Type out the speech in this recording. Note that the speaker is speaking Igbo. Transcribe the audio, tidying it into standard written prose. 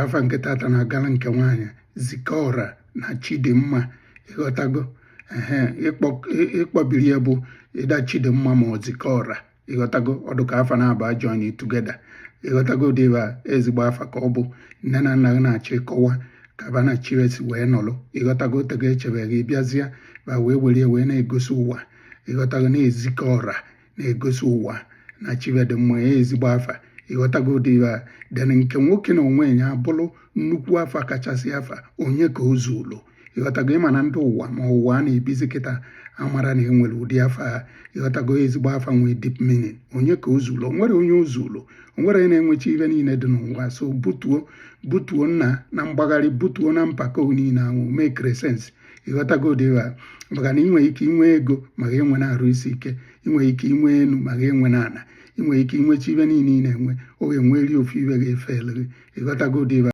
afa nke tata na-agala nke nwaanyị Zikora na Chidimma ịghọtago ịkpọbiri ya bụ ịda Chidimma ma ọ Zikora ịghọtago ọdụka afa na-aba join together ịghọtago dịba ezigbo afa ka ọ bụ nne na nna gị na-achọ ịkọwa ka ba na Chiresi wee nọlụ ịghọtago tego echebeghị ịbịazịa ba wee were wee na-egosi ụwa ịghọtago na-ezikọ ọra na-egosi ụwa na Chibedimma ya ezigbo afa ịghọtago dịba den nke nwoke na onwe ya abụrụ nnukwu afa kachasị afa onye ka o zuulu ịghọtago ịma na ndị ụwa ma ụwa a na-ebizi kịta amara na enwere ụdị afa ha ịghọtago ezigbo afa nwee deep meaning onye ka o zuulu onwere onye o zuulu onwere onye na-enwecha ibe niile dị n'ụwa so butuo nna na mgbagharị butuo na mpako niile ahụ make sense ịghọtago dịba maka na ị nwere ike inwe ego maka inwe na-arụ isi ike ị nwere ike inwe enu maka inwe na ana ị nwere ike inwecha ibe niile ị na-enwe o ga-enweri ofu ibe ga-efe gị ịghọtago dịba